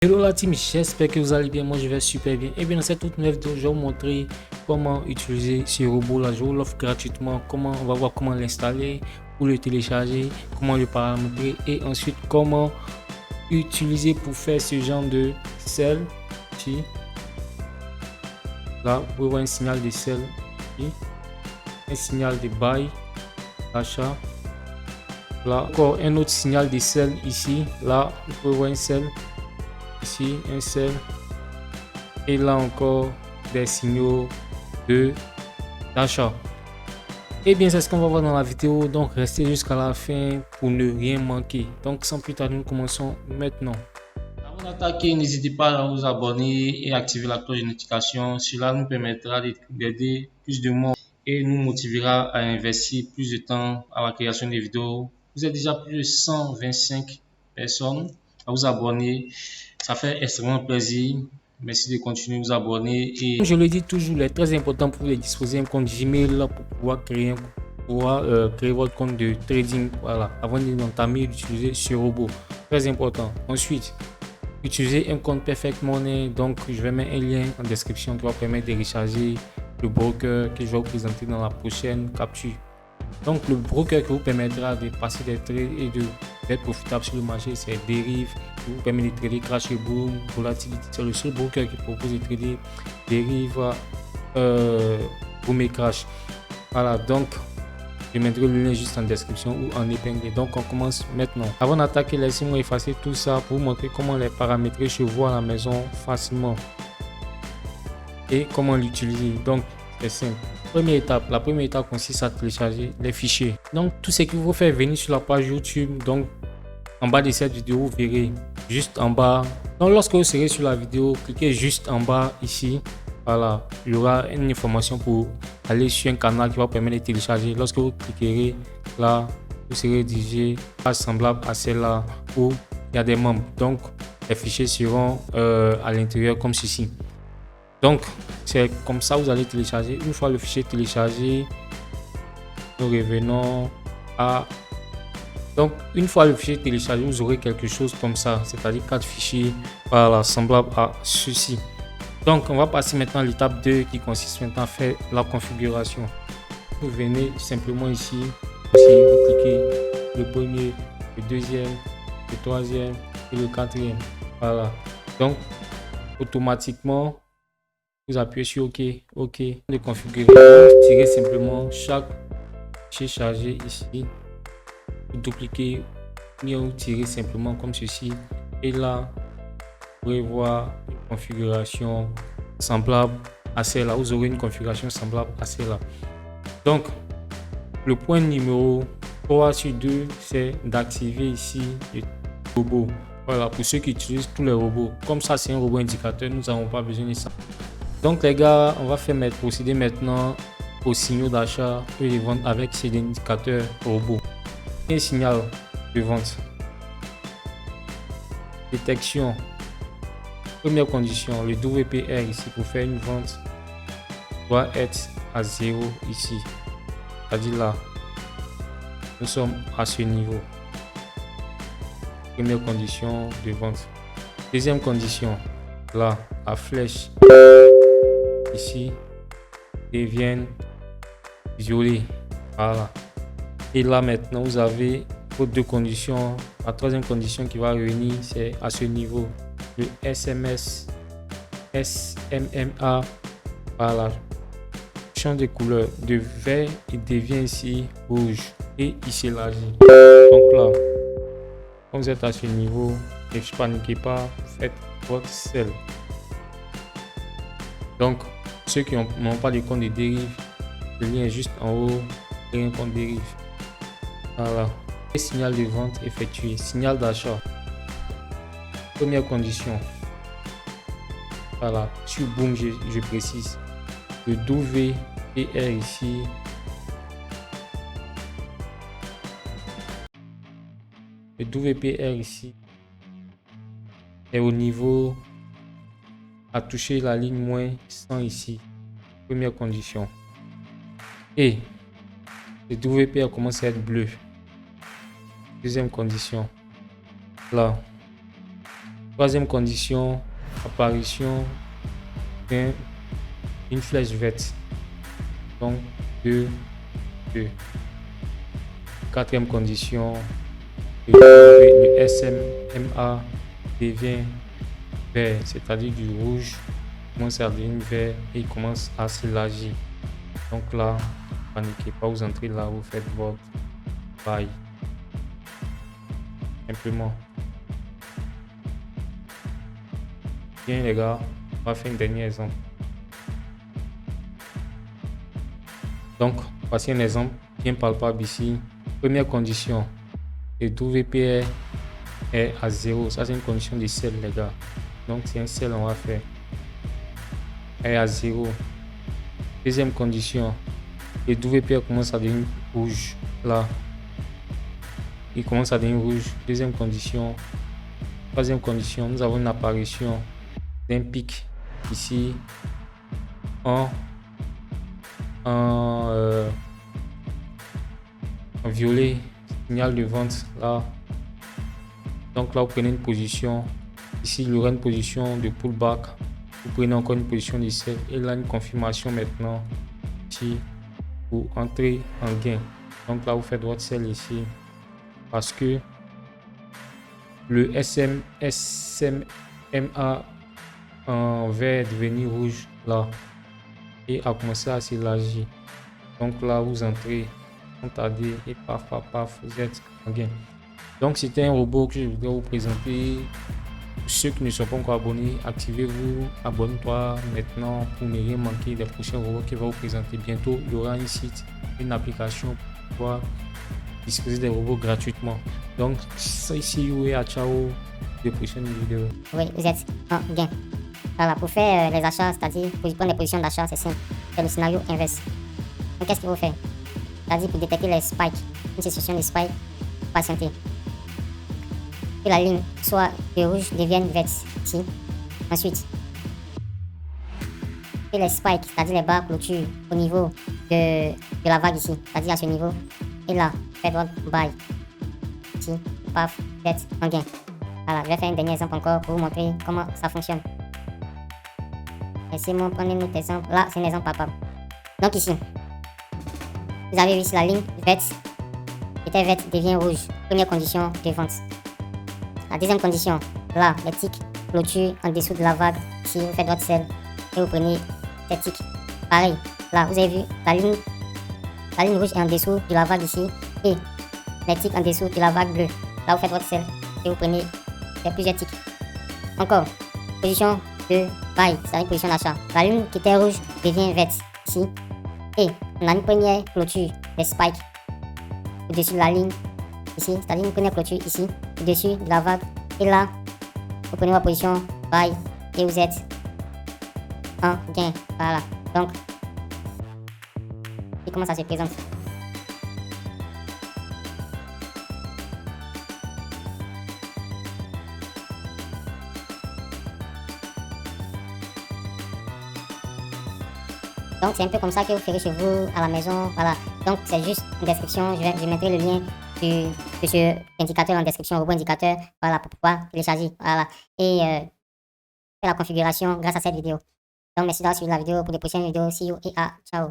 Hello la team, j'espère que vous allez bien. Moi je vais super bien. Et bien dans cette toute nouvelle vidéo, je vais vous montrer comment utiliser ce robot là. Je vous l'offre gratuitement. On va voir comment l'installer, ou le télécharger, comment le paramétrer et ensuite comment utiliser pour faire ce genre de sel ici. Là vous pouvez voir un signal de sel ici, un signal de buy, achat. Là encore un autre signal de sel ici. Là vous pouvez voir un sel. Ici un sel et là encore des signaux d'achat. Et bien c'est ce qu'on va voir dans la vidéo, donc restez jusqu'à la fin pour ne rien manquer. Donc sans plus tarder, nous commençons maintenant. Avant d'attaquer, n'hésitez pas à vous abonner et activer la cloche de notification. Cela nous permettra d'aider plus de monde et nous motivera à investir plus de temps à la création des vidéos. Vous êtes déjà plus de 125 personnes à vous abonner. Ça fait extrêmement plaisir. Merci de continuer à vous abonner. Et comme je le dis toujours, il est très important pour vous de disposer d'un compte Gmail pour pouvoir créer votre compte de trading. Voilà, avant d'entamer d'utiliser ce robot. Très important. Ensuite, utilisez un compte Perfect Money. Donc, je vais mettre un lien en description qui va permettre de recharger le broker que je vais vous présenter dans la prochaine capture. Donc le broker qui vous permettra de passer des trades et d'être profitable sur le marché, c'est Deriv, qui vous permet de trader crash et boom, volatility. C'est le seul broker qui propose de trader Deriv, boom et crash. Voilà, donc je mettrai le lien juste en description ou en épinglé. Donc on commence maintenant. Avant d'attaquer, laissez-moi effacer tout ça pour vous montrer comment les paramétrer chez vous à la maison facilement et comment l'utiliser. Donc c'est simple. La première étape consiste à télécharger les fichiers. Donc tout ce qu'il faut faire, venir sur la page YouTube. Donc en bas de cette vidéo, vous verrez juste en bas. Donc lorsque vous serez sur la vidéo, cliquez juste en bas ici. Voilà, il y aura une information pour aller sur un canal qui va permettre de télécharger. Lorsque vous cliquerez là, vous serez dirigé à semblable à celle-là où il y a des membres. Donc les fichiers seront à l'intérieur comme ceci. Donc c'est comme ça vous allez télécharger. Une fois le fichier téléchargé, nous revenons à... Donc une fois le fichier téléchargé, vous aurez quelque chose comme ça, c'est-à-dire 4 fichiers, voilà, semblable à ceci. Donc on va passer maintenant à l'étape 2 qui consiste maintenant à faire la configuration. Vous venez simplement ici, vous cliquez le premier, le deuxième, le troisième et le quatrième. Voilà, donc automatiquement vous appuyez sur OK de configurer. Vous tirez simplement chaque fichier chargé ici, vous dupliquez, vous tirez simplement comme ceci et là vous pourrez voir une configuration semblable à celle-là. Vous aurez une configuration semblable à celle-là. Donc le point numéro 3 sur 2, c'est d'activer ici le robot. Voilà, pour ceux qui utilisent tous les robots, comme ça c'est un robot indicateur, nous n'avons pas besoin de ça. Donc les gars, on va procéder maintenant aux signaux d'achat et de vente avec ces indicateurs robot. Un signal de vente. Détection. Première condition, le WPR ici pour faire une vente doit être à 0 ici. C'est-à-dire là, nous sommes à ce niveau. Première condition de vente. Deuxième condition, là, la flèche ici deviennent violet. Voilà, et là maintenant vous avez vos deux conditions. La troisième condition qui va revenir, c'est à ce niveau le SMMA. Voilà, change de couleur de vert, il devient ici rouge et il s'élargit. Donc là, quand vous êtes à ce niveau, ne paniquez pas, faites votre sel. Donc ceux qui n'ont pas de compte de Deriv, le lien est juste en haut, et un compte Deriv. Voilà. Signal de vente effectué, signal d'achat. Première condition. Voilà, sur Boom, je précise. Le WPR ici. Le WPR ici est au niveau à toucher la ligne moins 100 ici. Première condition. Et le WPR commence à être bleu. Deuxième condition. Là. Troisième condition, apparition d'une flèche verte. Donc 2, 2. Quatrième condition, le SMA devient vert, c'est-à-dire du rouge commence à devenir vert et il commence à s'élargir. Donc là, ne paniquez pas, vous entrez là, vous faites votre bail. Simplement. Bien les gars, on va faire un dernier exemple. Donc, voici un exemple bien palpable ici. Première condition, le WP est à 0. Ça, c'est une condition de sel, les gars. Donc, c'est un sel, on va faire. Est à 0. Deuxième condition, le WP commence à devenir rouge. Là, il commence à devenir rouge. Deuxième condition. Troisième condition, nous avons une apparition d'un pic ici en violet, signal de vente là. Donc là, vous prenez une position. Ici, il y aura une position de pullback. Vous prenez encore une position de sell et là, une confirmation maintenant ici pour entrer en gain. Donc là, vous faites votre sell ici parce que le SMA en vert est devenu rouge là et a commencé à s'élargir. Donc là, vous entrez, attendez et paf, vous êtes en gain. Donc c'était un robot que je voudrais vous présenter. Pour ceux qui ne sont pas encore abonnés, activez-vous, abonnez-toi maintenant pour ne rien manquer des prochains robots qui va vous présenter. Bientôt, il y aura un site, une application pour pouvoir disposer des robots gratuitement. Donc, see you et à ciao des prochaines vidéos. Oui, vous êtes en gain. Voilà, pour faire les achats, c'est-à-dire pour prendre les positions d'achat, c'est simple. C'est le scénario inverse. Donc, qu'est-ce qu'il faut faire? C'est-à-dire pour détecter les spikes, une situation de spike, patienter. Que la ligne soit de rouge devienne verte ici. Ensuite, que les spikes, c'est-à-dire les barres clôture au niveau de la vague ici, c'est-à-dire à ce niveau. Et là, faites votre buy. Ici, paf, verte en gain. Voilà, je vais faire un dernier exemple encore pour vous montrer comment ça fonctionne. Laissez-moi prendre un autre exemple. Là, c'est un exemple palpable. Donc ici, vous avez vu ici la ligne verte était verte devient rouge. Première condition de vente. La deuxième condition, là, les tics clôture en dessous de la vague. Ici, vous faites votre sell et vous prenez ces tics. Pareil, là, vous avez vu la ligne rouge est en dessous de la vague ici et les tics en dessous de la vague bleue. Là, vous faites votre sell et vous prenez plusieurs tics. Encore, position de buy, c'est une position d'achat. La ligne qui était rouge devient verte ici et on a une première clôture des spikes au-dessus de la ligne ici, c'est-à-dire une première clôture ici, au-dessus de la vague. Et là, vous prenez votre position buy et vous êtes en gain. Voilà. Donc, et comment ça se présente? Donc c'est un peu comme ça que vous ferez chez vous à la maison. Voilà. Donc c'est juste une description. Je mettrai le lien de ce indicateur en description, robot indicateur. Voilà, pour pouvoir télécharger. Voilà. Et faire la configuration grâce à cette vidéo. Donc merci d'avoir suivi la vidéo. Pour les prochaines vidéos, see you et ciao.